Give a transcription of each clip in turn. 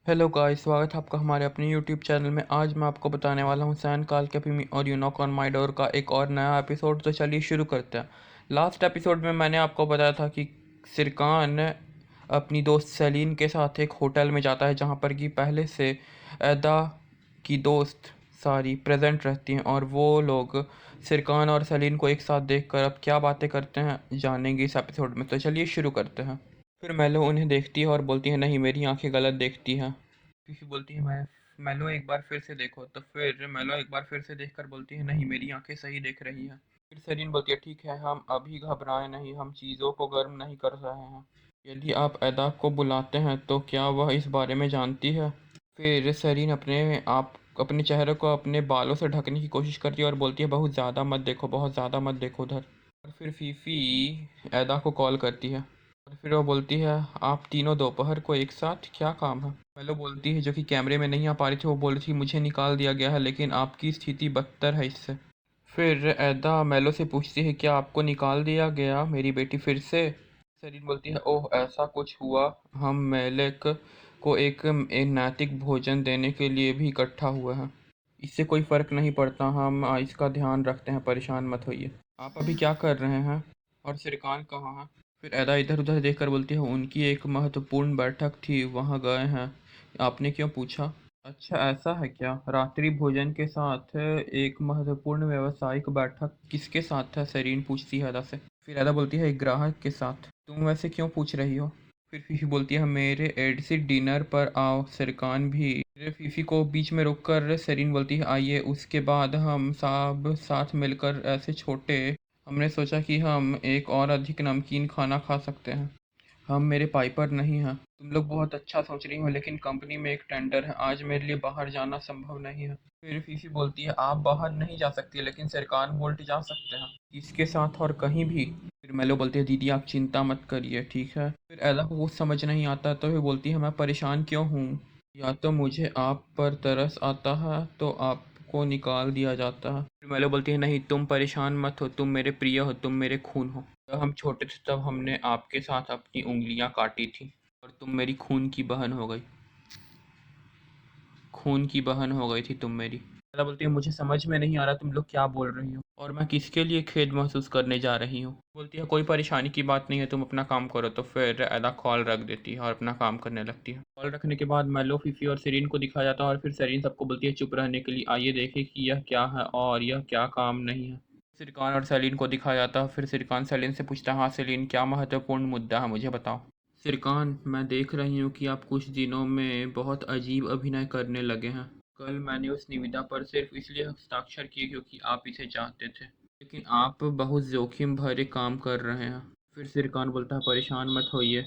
Hello guys, स्वागत है आपका हमारे अपने यूट्यूब चैनल में। आज मैं आपको बताने वाला हूँ सैन काल के मी और you knock on my door का एक और नया एपिसोड। तो चलिए शुरू करते हैं। लास्ट एपिसोड में मैंने आपको बताया था कि सिरकान अपनी दोस्त सेलिन के साथ एक होटल में जाता है जहाँ पर कि पहले से अदा की दोस्त सारी प्रेजेंट रहती हैं, और वो लोग सिरकान और सेलिन को एक साथ देखकर अब क्या बातें करते हैं जानेंगे इस एपिसोड में। तो चलिए शुरू करते हैं। फिर मेलो उन्हें देखती है और बोलती है, नहीं मेरी आंखें गलत देखती हैं। फीफी बोलती है, मैं मेलो एक बार फिर से देखो। तो फिर मेलो एक बार फिर से देखकर बोलती है, नहीं मेरी आंखें सही देख रही हैं। फिर सेरीन बोलती है, ठीक है, हम अभी घबराए नहीं, हम चीज़ों को गर्म नहीं कर रहे हैं। यदि आप अदा को बुलाते हैं तो क्या वह इस बारे में जानती है? फिर सेरीन अपने चेहरे को अपने बालों से ढकने की कोशिश करती है और बोलती है, बहुत ज़्यादा मत देखो, बहुत ज़्यादा मत देखो उधर। और फिर फीफी अदा को कॉल करती है और फिर वो बोलती है, आप तीनों दोपहर को एक साथ, क्या काम है? मेलो बोलती है, जो कि कैमरे में नहीं आ पा रही थी, वो बोल रही थी, मुझे निकाल दिया गया है लेकिन आपकी स्थिति बदतर है इससे। फिर एदा मेलो से पूछती है, क्या आपको निकाल दिया गया मेरी बेटी फिर से? सेरीन बोलती है, ओह ऐसा कुछ हुआ। हम मेलेक को एक नैतिक भोजन देने के लिए भी इकट्ठा हुए हैं। इससे कोई फ़र्क नहीं पड़ता, हम इसका ध्यान रखते हैं, परेशान मत होइए। आप अभी क्या कर रहे हैं? और सिरकान कहाँ है? फिर एदा इधर उधर देखकर बोलती है, उनकी एक महत्वपूर्ण बैठक थी, वहाँ गए हैं। आपने क्यों पूछा? अच्छा ऐसा है क्या? रात्रि भोजन के साथ एक महत्वपूर्ण व्यावसायिक बैठक किसके साथ है? सेरीन पूछती है अदा से। फिर अदा बोलती है, एक ग्राहक के साथ। तुम वैसे क्यों पूछ रही हो? फिर फीफी बोलती है, मेरे एडसिट डिनर पर आओ। सिरकान भी। फिर फीफी को बीच में रोककर सेरीन बोलती है, आइए, उसके बाद हम सब साथ मिलकर ऐसे छोटे। हमने सोचा कि हम एक और अधिक नमकीन खाना खा सकते हैं। हम मेरे पाइपर नहीं हैं। तुम लोग बहुत अच्छा सोच रही हो, लेकिन कंपनी में एक टेंडर है, आज मेरे लिए बाहर जाना संभव नहीं है। फिर फीफी बोलती है, आप बाहर नहीं जा सकती, लेकिन सरकान बोल्ट जा सकते हैं। किसके साथ और कहीं भी? फिर मेलो बोलती है, दीदी आप चिंता मत करिए, ठीक है। फिर एला को कुछ समझ नहीं आता तो वो बोलती है, मैं परेशान क्यों हूँ? या तो मुझे आप पर तरस आता है तो आपको निकाल दिया जाता है। फिर मेलो बोलती है, नहीं तुम परेशान मत हो, तुम मेरे प्रिय हो, तुम मेरे खून हो। जब हम छोटे थे तब हमने आपके साथ अपनी उंगलियां काटी थी और तुम मेरी खून की बहन हो गई। खून की बहन हो गई थी तुम मेरी। दादा बोलती है, मुझे समझ में नहीं आ रहा तुम लोग क्या बोल रही हो, और मैं किसके लिए खेद महसूस करने जा रही हूँ। बोलती है, कोई परेशानी की बात नहीं है, तुम अपना काम करो। तो फिर अदा कॉल रख देती है और अपना काम करने लगती है। कॉल रखने के बाद मेलो, फीफी और सेरीन को दिखाया जाता है और फिर सेरीन सबको बोलती है चुप रहने के लिए, आइए देखें कि यह क्या है और यह क्या काम नहीं है। सिरकान और सेलिन को दिखाया जाता है। फिर सिरकान सेलिन से पूछता है, हाँ सेलिन, क्या महत्वपूर्ण मुद्दा है, मुझे बताओ। सिरकान, मैं देख रही हूँ कि आप कुछ दिनों में बहुत अजीब अभिनय करने लगे हैं। कल मैंने उस निविदा पर सिर्फ इसलिए हस्ताक्षर किए क्योंकि आप इसे चाहते थे, लेकिन आप बहुत जोखिम भरे काम कर रहे हैं। फिर सिरकान बोलता है, परेशान मत होइए,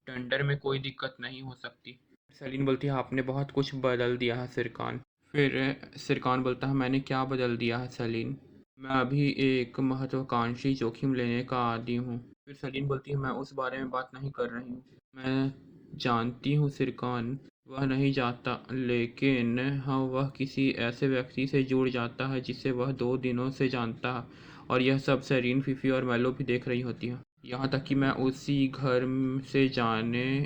टेंडर में कोई दिक्कत नहीं हो सकती। सेलिन बोलती है, आपने बहुत कुछ बदल दिया है सिरकान। फिर सिरकान बोलता है, मैंने क्या बदल दिया है सेलिन? मैं अभी एक महत्वाकांक्षी जोखिम लेने का आदी हूँ। फिर सेलिन बोलती है, मैं उस बारे में बात नहीं कर रही हूँ। मैं जानती हूँ सिरकान, वह नहीं जाता, लेकिन हाँ वह किसी ऐसे व्यक्ति से जुड़ जाता है जिसे वह 2 दिनों से जानता है, और यह सब सेरीन, फीफी और मेलो भी देख रही होती है। यहाँ तक कि मैं उसी घर से जाने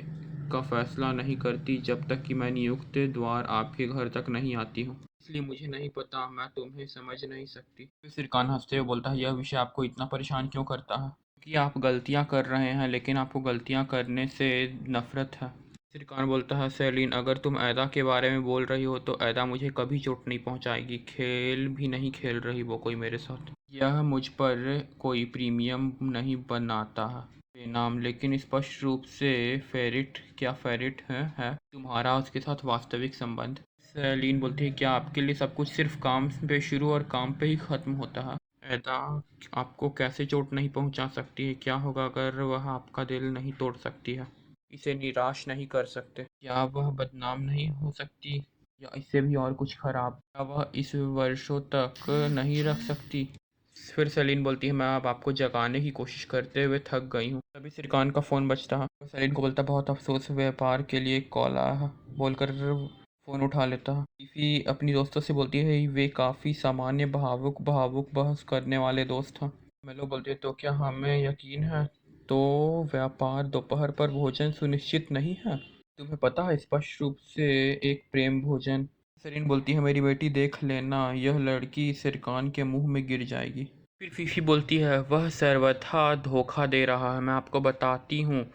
का फैसला नहीं करती जब तक कि मैं नियुक्त द्वार आपके घर तक नहीं आती हूँ। इसलिए मुझे नहीं पता, मैं तुम्हें समझ नहीं सकती। फिर सिरकान हंसते हुए बोलता है, यह विषय आपको इतना परेशान क्यों करता है? कि आप गलतियां कर रहे हैं, लेकिन आपको गलतियां करने से नफरत है। सिरकान बोलता है, सेलिन, अगर तुम ऐदा के बारे में बोल रही हो तो ऐदा मुझे कभी चोट नहीं पहुंचाएगी, खेल भी नहीं खेल रही वो कोई मेरे साथ। यह मुझ पर कोई प्रीमियम नहीं बनाता है बेनाम, लेकिन स्पष्ट रूप से फेरिट, क्या फेरिट है तुम्हारा उसके साथ वास्तविक संबंध? सेलिन बोलती है, क्या आपके लिए सब कुछ सिर्फ काम पे शुरू और काम पे ही ख़त्म होता है? ऐदा आपको कैसे चोट नहीं पहुंचा सकती है? क्या होगा अगर वह आपका दिल नहीं तोड़ सकती है, इसे निराश नहीं कर सकते? क्या वह बदनाम नहीं हो सकती, या इससे भी और कुछ खराब? क्या वह इस वर्षों तक नहीं रख सकती? फिर सेलिन बोलती है, मैं अब आपको जगाने की कोशिश करते हुए थक गई हूँ। तभी सिरकान का फ़ोन बजता है तो सेलिन को बोलता, बहुत अफसोस, व्यापार के लिए कॉल आया है, बोलकर फ़ोन उठा लेता है। टीफी अपनी दोस्तों से बोलती है, वे काफ़ी सामान्य भावुक भावुक बहस करने वाले दोस्त हैं। मेलो बोलती है, तो क्या हमें यकीन है? तो व्यापार दोपहर पर भोजन सुनिश्चित नहीं है? तुम्हें पता है स्पष्ट रूप से एक प्रेम भोजन। सेरीन बोलती है मेरी बेटी देख लेना, यह लड़की सिरकान के मुंह में गिर जाएगी। फिर फीफी बोलती है वह सर्वथा धोखा दे रहा है, मैं आपको बताती हूँ,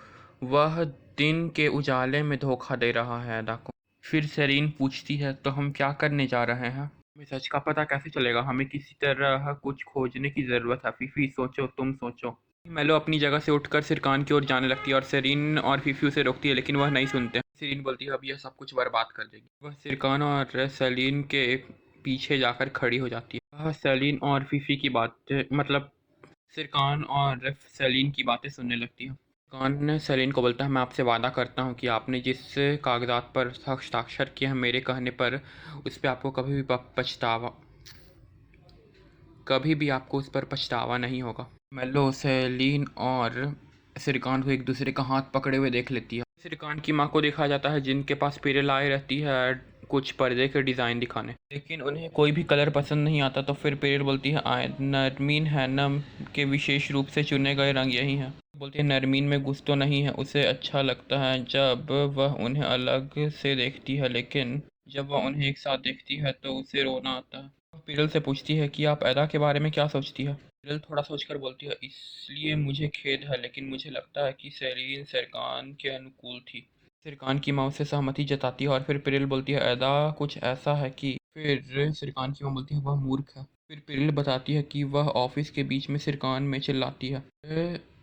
वह दिन के उजाले में धोखा दे रहा है अदा को। फिर सेरीन पूछती है तो हम क्या करने जा रहे हैं? हमें सच का पता कैसे चलेगा? हमें किसी तरह कुछ खोजने की ज़रूरत है। फीफी सोचो, तुम सोचो। मेलो अपनी जगह से उठकर सिरकान की ओर जाने लगती है और सेरीन और फीफी उसे रोकती है, लेकिन वह नहीं सुनते। सेरीन बोलती है अब यह सब कुछ बर्बाद कर देगी। वह सिरकान और सेलीन के पीछे जाकर खड़ी हो जाती है। वह सेलीन और फीफी की बातें मतलब सिरकान और सेलीन की बातें सुनने लगती है। सिरकान सेलीन को बोलता है मैं आपसे वादा करता हूँ कि आपने जिस कागजात पर हस्ताक्षर किए हैं मेरे कहने पर, उस पर आपको कभी भी आपको उस पर पछतावा नहीं होगा। मेलो सेलीन और सिरकान को एक दूसरे का हाथ पकड़े हुए देख लेती है। सिरकान की माँ को देखा जाता है जिनके पास पिरेल आई रहती है कुछ पर्दे के डिज़ाइन दिखाने, लेकिन उन्हें कोई भी कलर पसंद नहीं आता। तो फिर पिरेल बोलती है आए नरमीन हैनम के विशेष रूप से चुने गए रंग यही हैं। बोलती है नरमीन में गुस्सा तो नहीं है, उसे अच्छा लगता है जब वह उन्हें अलग से देखती है, लेकिन जब वह उन्हें एक साथ देखती है तो उसे रोना आता है। पिरल से पूछती है कि आप अदा के बारे में क्या सोचती है? पिरल थोड़ा सोचकर बोलती है इसलिए मुझे खेद है, लेकिन मुझे लगता है कि सेरीन सिरकान के अनुकूल थी। सिरकान की माँ उससे सहमति जताती है और फिर पिरल बोलती है अदा कुछ ऐसा है कि, फिर सिरकान की माँ बोलती है वह मूर्ख है। फिर पिरल बताती है कि वह ऑफिस के बीच में सिरकान में चिल्लाती है।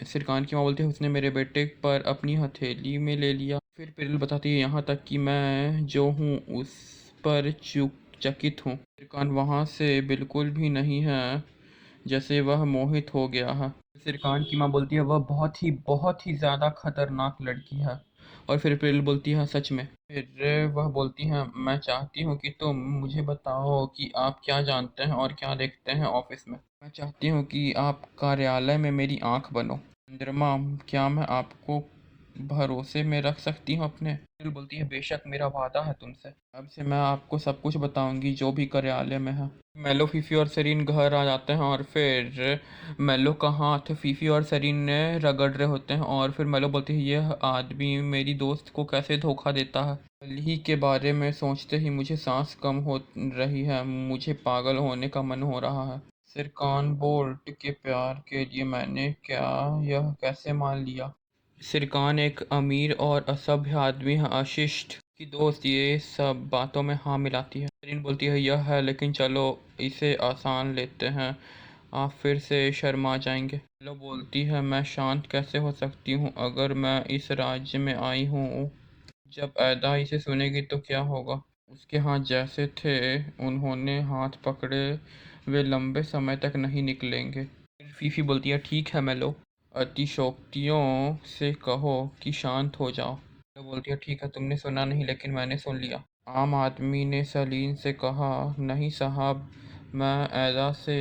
सिरकान की माँ बोलती है उसने मेरे बेटे पर अपनी हथेली में ले लिया। फिर पिरल बताती है यहाँ तक कि मैं जो हूँ उस पर चकित हूँ। सिरकान वहाँ से बिल्कुल भी नहीं है जैसे वह मोहित हो गया है। सिरकान की माँ बोलती है वह बहुत ही ज़्यादा खतरनाक लड़की है। और फिर प्रिल बोलती है सच में? फिर वह बोलती है मैं चाहती हूँ कि तुम मुझे बताओ कि आप क्या जानते हैं और क्या देखते हैं ऑफिस में। मैं चाहती हूँ कि आप कार्यालय में मेरी आंख बनो। चंद्रमा, क्या मैं आपको भरोसे में रख सकती हूँ अपने? प्रिल बोलती है बेशक, मेरा वादा है तुमसे, अब से मैं आपको सब कुछ बताऊंगी जो भी कार्यालय में है। मेलो, फीफी और सरीन घर आ जाते हैं और फिर मेलो का हाथ फीफी और सरीन ने रगड़ रहे होते हैं और फिर मेलो बोलती है यह आदमी मेरी दोस्त को कैसे धोखा देता है। कल ही के बारे में सोचते ही मुझे सांस कम हो रही है, मुझे पागल होने का मन हो रहा है। सिरकान बोल्ट के प्यार के लिए मैंने क्या यह कैसे मान लिया? सिरकान एक अमीर और असभ्य आदमी है, अशिष्ट की दोस्त ये सब बातों में हाँ मिलाती है। सरीन बोलती है यह है, लेकिन चलो इसे आसान लेते हैं, आप फिर से शर्मा जाएंगे। लो बोलती है मैं शांत कैसे हो सकती हूँ अगर मैं इस राज्य में आई हूँ? जब ऐदा इसे सुनेगी तो क्या होगा? उसके हाथ जैसे थे उन्होंने हाथ पकड़े वे लंबे समय तक नहीं निकलेंगे। फिर फीफी बोलती है ठीक है मेलो, अतिशयोक्तियों से कहो कि शांत हो जाओ। मेलो बोलती है ठीक है, तुमने सुना नहीं लेकिन मैंने सुन लिया। आम आदमी ने सलीम से कहा नहीं साहब, मैं ऐदा से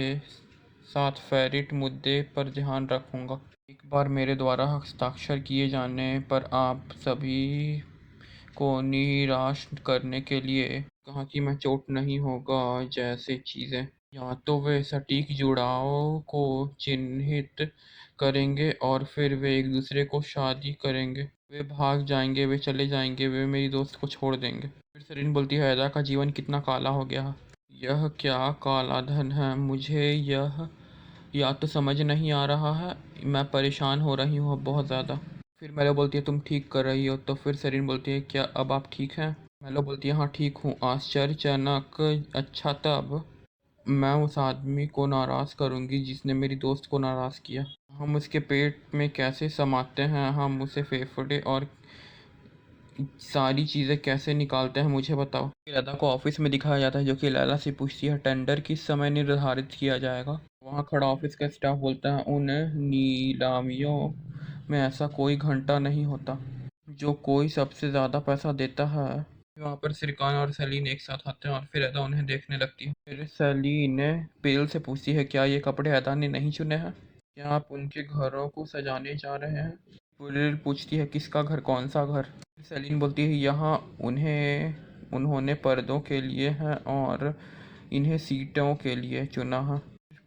साथ फेरिट मुद्दे पर ध्यान रखूंगा। एक बार मेरे द्वारा हस्ताक्षर किए जाने पर आप सभी को निराश करने के लिए कहा कि मैं चोट नहीं होगा जैसे चीज़ें, या तो वे सटीक जुड़ाव को चिन्हित करेंगे और फिर वे एक दूसरे को शादी करेंगे, वे भाग जाएंगे, वे चले जाएंगे, वे मेरी दोस्त को छोड़ देंगे। फिर सरीन बोलती है अदा का जीवन कितना काला हो गया है। यह क्या काला धन है, मुझे यह या तो समझ नहीं आ रहा है, मैं परेशान हो रही हूँ बहुत ज़्यादा। फिर मेलो बोलती है तुम ठीक कर रही हो? तो फिर सरीन बोलती है क्या अब आप ठीक हैं? मेलो बोलती है हाँ ठीक हूँ। आश्चर्यजनक। अच्छा, तब मैं उस आदमी को नाराज़ करूँगी जिसने मेरी दोस्त को नाराज़ किया। हम उसके पेट में कैसे समाते हैं, हम उसे फेफड़े और सारी चीज़ें कैसे निकालते हैं, मुझे बताओ। फिर अदा को ऑफिस में दिखाया जाता है जो कि लैला से पूछती है टेंडर किस समय निर्धारित किया जाएगा। वहाँ खड़ा ऑफिस का स्टाफ बोलता है उन नीलामियों में ऐसा कोई घंटा नहीं होता जो कोई सबसे ज़्यादा पैसा देता है। वहाँ पर सिरकान और सलीन एक साथ आते हैं और फिर अदा उन्हें देखने लगती है। फिर सलीन पेल से पूछती है क्या ये कपड़े अदा ने नहीं चुने हैं? क्या आप उनके घरों को सजाने जा रहे हैं? पेल पूछती है किसका घर, कौन सा घर? सलीन बोलती है यहाँ उन्होंने पर्दों के लिए है और इन्हें सीटों के लिए चुना है।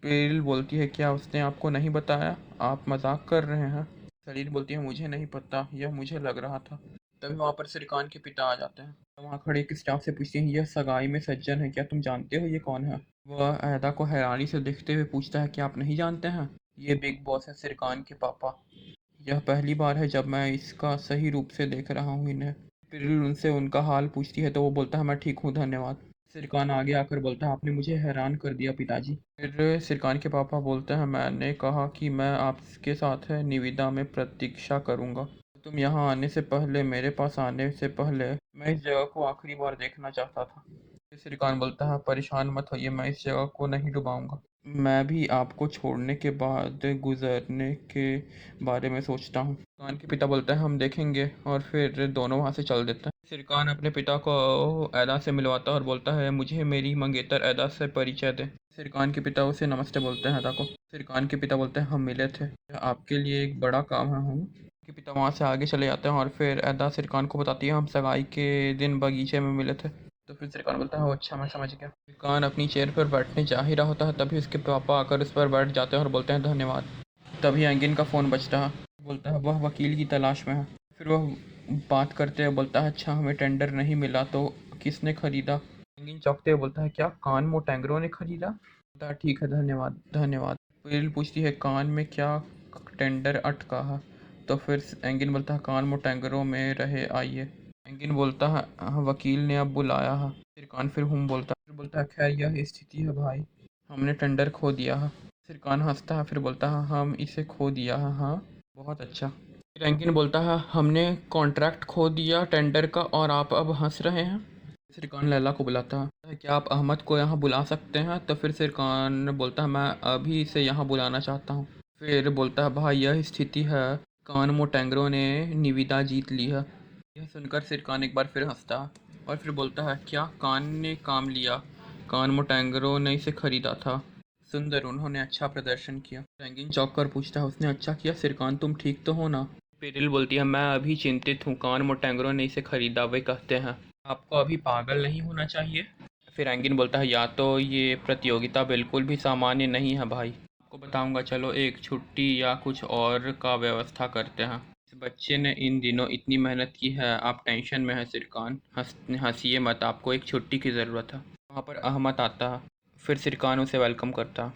पेरिल बोलती है क्या उसने आपको नहीं बताया, आप मजाक कर रहे हैं? सलीन बोलती है मुझे नहीं पता, यह मुझे लग रहा था। तभी वहाँ पर सिरकान के पिता आ जाते हैं। तो वहाँ खड़े एक स्टाफ से पूछते हैं, यह सगाई में सज्जन है, क्या तुम जानते हो ये कौन है? वह अहदा को हैरानी से देखते हुए पूछता है, क्या आप नहीं जानते हैं? ये बिग बॉस है, सिरकान के पापा। यह पहली बार है जब मैं इसका सही रूप से देख रहा हूँ इन्हें। फिर उनसे उनका हाल पूछती है तो वो बोलता है, मैं ठीक हूँ, धन्यवाद। सिरकान आगे आकर बोलता है, आपने मुझे हैरान कर दिया पिताजी। फिर सिरकान के पापा बोलते हैं, मैंने कहा कि मैं आपके साथ है निविदा में प्रतीक्षा करूँगा। तुम यहाँ आने से पहले, मेरे पास आने से पहले मैं इस जगह को आखिरी बार देखना चाहता था। फिर सिरकान बोलता है, परेशान मत होइए, मैं इस जगह को नहीं डुबाऊंगा। मैं भी आपको छोड़ने के बाद गुजरने के बारे में सोचता हूँ। सिरकान के पिता बोलते हैं, हम देखेंगे, और फिर दोनों वहाँ से चल देते हैं। सिरकान अपने पिता को ऐदा से मिलवाता है और बोलता है, मुझे मेरी मंगेतर ऐदा से परिचय दे। सिरकान के पिता उसे नमस्ते बोलते हैं ऐदा को। सिरकान के पिता बोलते हैं, हम मिले थे, यह आपके लिए एक बड़ा काम है हूँ। के पिता वहाँ से आगे चले जाते हैं और फिर ऐदा सिरकान को बताती है, हम सगाई के दिन बगीचे में मिले थे। तो फिर सिरकान बोलता है, अच्छा, मैं समझ गया। सिरकान अपनी चेयर पर बैठने जा ही रहा होता है, तभी उसके पापा आकर उस पर बैठ जाते हैं और बोलते हैं, धन्यवाद। तभी एंगिन का फ़ोन बजता है। बोलता है, वह वकील की तलाश में है। फिर वह बात करते हुए बोलता है, अच्छा, हमें टेंडर नहीं मिला तो किसने खरीदा? एंगिन चौंकते हुए बोलता है, क्या कान मोटेंगरो ने खरीदा? बोलता है, ठीक है, धन्यवाद धन्यवाद। पेरिल पूछती है, कान में क्या टेंडर अटका है? तो फिर एंगिन बोलता है, कान मोटेंगरो में रहे, आइए। एंगिन बोलता है, "हाँ, वकील ने अब बुलाया है।" सिरकान फिर फिर बोलता है, खैर यह स्थिति है भाई, हमने टेंडर खो दिया है। सिरकान हंसता है, फिर बोलता है, हम इसे खो दिया है, हाँ, बहुत अच्छा। फिर एंगिन बोलता है, हमने कॉन्ट्रैक्ट खो दिया टेंडर का और आप अब हंस रहे हैं? सिरकान लैला को बुलाता है, क्या आप अहमद को यहाँ बुला सकते हैं? तो फिर सिरकान बोलता है, मैं अभी इसे यहाँ बुलाना चाहता हूँ। फिर बोलता है, भाई यह स्थिति है, कान मोटेंगरो ने निविदा जीत ली है। यह सुनकर सिरकान एक बार फिर हंसता है और फिर बोलता है, क्या कान ने काम लिया? कान मोटेंगरो ने इसे खरीदा था। सुंदर, उन्होंने अच्छा प्रदर्शन किया। रंगीन चौंक कर पूछता है, उसने अच्छा किया? सिरकान, तुम ठीक तो हो ना? पेरिल बोलती है, मैं अभी चिंतित हूँ, कान मोटेंगरो ने इसे खरीदा, वे कहते हैं आपको अभी पागल नहीं होना चाहिए। फिर एंगिन बोलता है, या तो ये प्रतियोगिता बिल्कुल भी सामान्य नहीं है भाई, आपको बताऊंगा, चलो एक छुट्टी या कुछ और का व्यवस्था करते हैं। इस बच्चे ने इन दिनों इतनी मेहनत की है, आप टेंशन में हैं सिरकान, हंसिए मत, आपको एक छुट्टी की ज़रूरत है। वहाँ पर अहमद आता है। फिर सिरकान उसे वेलकम करता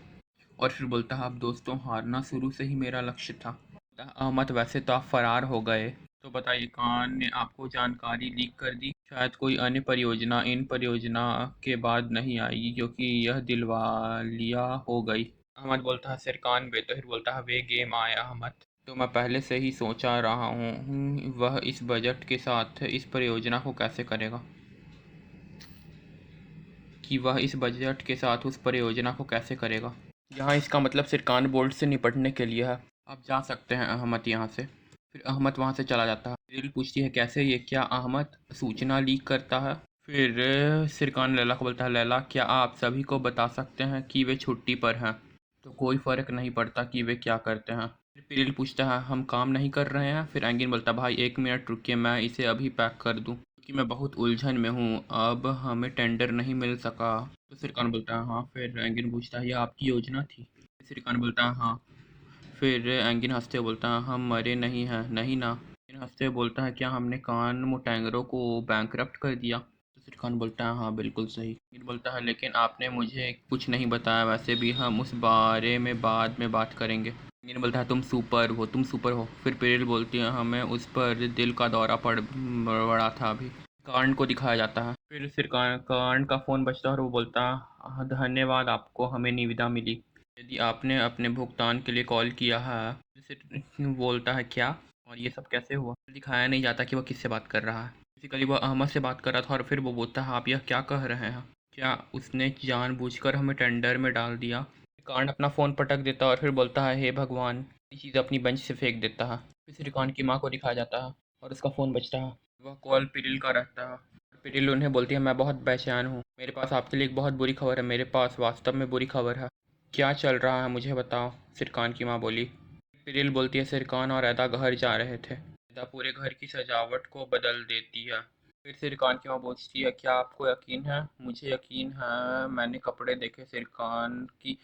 और फिर बोलता है, अब दोस्तों, हारना शुरू से ही मेरा लक्ष्य था। अहमद, वैसे तो आप फरार हो गए, तो बताइए, कान ने आपको जानकारी लीक कर दी? शायद कोई अन्य परियोजना इन परियोजना के बाद नहीं आएगी क्योंकि यह दिलवालिया हो गई। अहमद बोलता है, सिर कान बेतहिर बोलता है, वे गेम आया अहमद, तो मैं पहले से ही सोचा रहा हूँ वह इस बजट के साथ इस परियोजना को कैसे करेगा, कि वह इस बजट के साथ उस परियोजना को कैसे करेगा। यहाँ इसका मतलब सिरकान बोर्ड से निपटने के लिए है। आप जा सकते हैं अहमद यहाँ से। फिर अहमद वहाँ से चला जाता है। दिल पूछती है, कैसे? ये क्या अहमद सूचना लीक करता है? फिर सिरकान लैला को बोलता है, लैला, क्या आप सभी को बता सकते हैं कि वे छुट्टी पर हैं, तो कोई फ़र्क नहीं पड़ता कि वे क्या करते हैं। फिर पिरिल पूछता है, हम काम नहीं कर रहे हैं? फिर एंगिन बोलता है, भाई एक मिनट रुकिए, मैं इसे अभी पैक कर दूँ क्योंकि मैं बहुत उलझन में हूँ, अब हमें टेंडर नहीं मिल सका। तो सिरकान बोलता है, हाँ। फिर एंगिन पूछता है, यह आपकी योजना थी? सिरकान बोलता है, हाँ। फिर एंगिन हंसते हुए बोलता है, हम मरे नहीं हैं, नहीं ना? एंगिन हंसते हुए बोलता है, क्या हमने कान मोटेंगरो को बैंकरप्ट कर दिया? तो सिरकान बोलता है, हाँ, बिल्कुल सही। एंगिन बोलता है, लेकिन आपने मुझे कुछ नहीं बताया, वैसे भी हम उस बारे में बाद में बात करेंगे। एंगिन बोलता है, तुम सुपर हो, तुम सुपर हो। फिर पेरिल बोलती है, हमें उस पर दिल का दौरा पड़ा था अभी। कार्न को दिखाया जाता है। फिर कार्न का फ़ोन बजता है और वो बोलता है, धन्यवाद, आपको हमें निविदा मिली, यदि आपने अपने भुगतान के लिए कॉल किया है। फिर बोलता है, क्या? और ये सब कैसे हुआ? दिखाया नहीं जाता कि वह किससे बात कर रहा है। बेसिकली वह अहमद से बात कर रहा था और फिर वो बोलता है, आप यह क्या कह रहे हैं? क्या उसने जानबूझकर हमें टेंडर में डाल दिया? श्रीकांत अपना फ़ोन पटक देता है और फिर बोलता है, हे भगवान, ये चीज़ अपनी बेंच से फेंक देता है। फिर श्रीकांत की माँ को दिखाया जाता है और उसका फ़ोन बजता है। वह कॉल पिरिल का रहता है। पिरिल उन्हें बोलती है, मैं बहुत बेचैन हूँ, मेरे पास आपके लिए एक बहुत बुरी खबर है, मेरे पास वास्तव में बुरी खबर है। क्या चल रहा है, मुझे बताओ, सिरकान की माँ बोली। पिरिल बोलती है, सिरकान और अदा घर जा रहे थे, अदा पूरे घर की सजावट को बदल देती है। फिर सिरकान की माँ पूछती है, क्या आपको यकीन है? मुझे यकीन है, मैंने कपड़े देखे। सिरकान की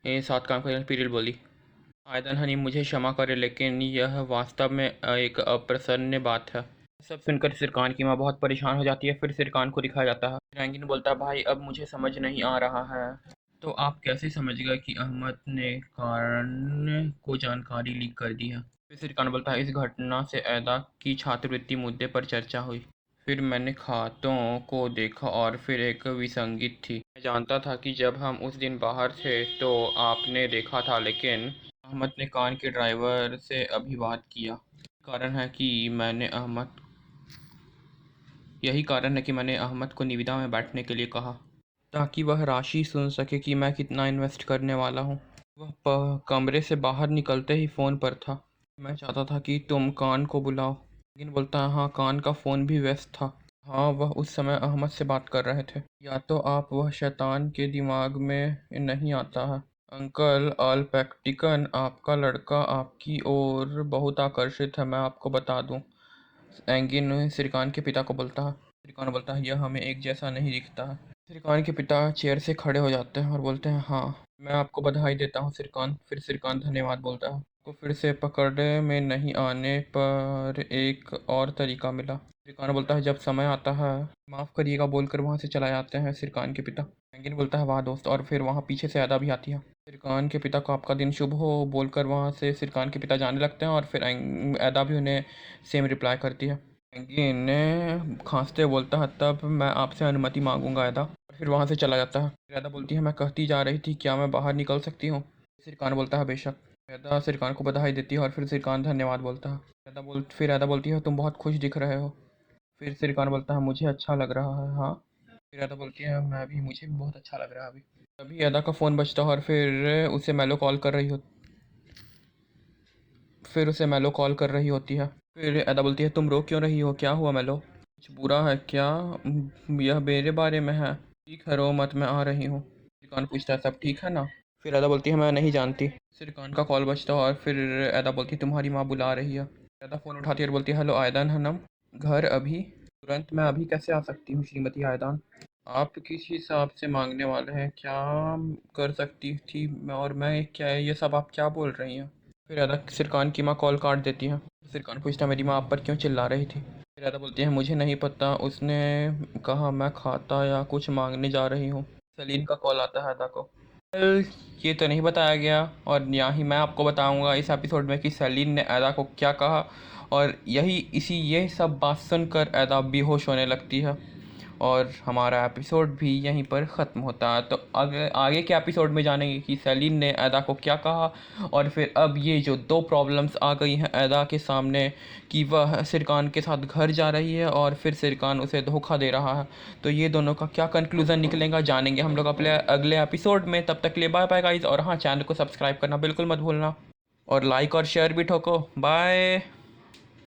साथ काम करने पिरिल बोली, आयदन हनी, मुझे क्षमा करें, लेकिन यह वास्तव में एक अप्रसन्न बात है। सब सुनकर सिरकान की माँ बहुत परेशान हो जाती है। फिर सिरकान को दिखाया जाता है। रैंगिन बोलता है, भाई अब मुझे समझ नहीं आ रहा है। तो आप कैसे समझ गए कि अहमद ने कारण को जानकारी लीक कर दी है? फिर सिरकान बोलता है, इस घटना से ऐदा की छात्रवृत्ति मुद्दे पर चर्चा हुई। फिर मैंने खातों को देखा और फिर एक विसंगति थी। मैं जानता था कि जब हम उस दिन बाहर थे तो आपने देखा था, लेकिन अहमद ने कान के ड्राइवर से अभी बात किया। यही कारण है कि मैंने अहमद को निविदा में बैठने के लिए कहा, ताकि वह राशि सुन सके कि मैं कितना इन्वेस्ट करने वाला हूँ। वह कमरे से बाहर निकलते ही फ़ोन पर था। मैं चाहता था कि तुम कान को बुलाओ। लेकिन बोलता है, हाँ, कान का फ़ोन भी व्यस्त था। हाँ, वह उस समय अहमद से बात कर रहे थे। या तो आप वह शैतान के दिमाग में नहीं आता है। अंकल अल्पैक्टिकन, आपका लड़का आपकी ओर बहुत आकर्षित है, मैं आपको बता दूं। एंगिन सिरकान के पिता को बोलता है। सिरकान बोलता है, यह हमें एक जैसा नहीं दिखता है। सिरकान के पिता चेयर से खड़े हो जाते हैं और बोलते हैं, हाँ, मैं आपको बधाई देता हूँ सिरकान। फिर सिरकान धन्यवाद बोलता है। को फिर से पकड़े में नहीं आने पर एक और तरीका मिला। सिरकान बोलता है, जब समय आता है माफ़ करिएगा बोलकर वहाँ से चला जाते हैं सिरकान के पिता। एंगिन बोलता है, वाह दोस्त। और फिर वहाँ पीछे से अदा भी आती है। सिरकान के पिता को आपका दिन शुभ हो बोलकर वहाँ से सिरकान के पिता जाने लगते हैं और फिर अदा भी उन्हें सेम रिप्लाई करती है। एंगिन खांसते बोलता है, तब मैं आपसे अनुमति मांगूंगा अदा। और फिर वहाँ से चला जाता है। फिर अदा बोलती है, मैं कहती जा रही थी, क्या मैं बाहर निकल सकती हूँ? सिरकान बोलता है, बेशक। अदा सिरकान को बधाई देती है और फिर सिरकान धन्यवाद बोलता है। फिर अदा बोलती है, तुम बहुत खुश दिख रहे हो। फिर सिरकान बोलता है, मुझे अच्छा लग रहा है, हाँ। फिर अदा बोलती है, मुझे भी बहुत अच्छा लग रहा है अभी। तभी अदा का फ़ोन बजता है और फिर उसे मेलो कॉल कर रही होती है। फिर अदा बोलती है, तुम रो क्यों रही हो, क्या हुआ मेलो? कुछ बुरा है क्या? यह मेरे बारे में है। ठीक है, रो मत, मैं आ रही हूँ। सिरकान पूछता है, सब ठीक है ना? फिर अदा बोलती है, मैं नहीं जानती। सिरकान का कॉल बजता है और फिर अदा बोलती है, तुम्हारी माँ बुला रही है। अदा फ़ोन उठाती है और बोलती है, हेलो आयदान हनम, घर अभी? तुरंत मैं अभी कैसे आ सकती हूँ श्रीमती आयदान? आप किस हिसाब से मांगने वाले हैं? क्या कर सकती थी और मैं क्या, ये सब आप क्या बोल रही हैं? फिर अदा सिरकान की माँ कॉल काट देती है। सिरकान पूछता, मेरी माँ आप पर क्यों चिल्ला रही थी? फिर अदा बोलती है, मुझे नहीं पता, उसने कहा मैं खाता या कुछ मांगने जा रही हूँ। सलीम का कॉल आता है अदा को। वेल, ये तो नहीं बताया गया और ना ही मैं आपको बताऊंगा इस एपिसोड में कि सलीम ने अदा को क्या कहा। और ये सब बात सुनकर अदा बेहोश होने लगती है और हमारा एपिसोड भी यहीं पर ख़त्म होता है। तो आगे के एपिसोड में जानेंगे कि सलीम ने अदा को क्या कहा और फिर अब ये जो दो प्रॉब्लम्स आ गई हैं अदा के सामने कि वह सिरकान के साथ घर जा रही है और फिर सिरकान उसे धोखा दे रहा है। तो ये दोनों का क्या कंक्लूज़न निकलेगा जानेंगे हम लोग अपने अगले एपिसोड में। तब तक के लिए बाय बाय गाइज़। और हाँ, चैनल को सब्सक्राइब करना बिल्कुल मत भूलना और लाइक और शेयर भी ठोको। बाय।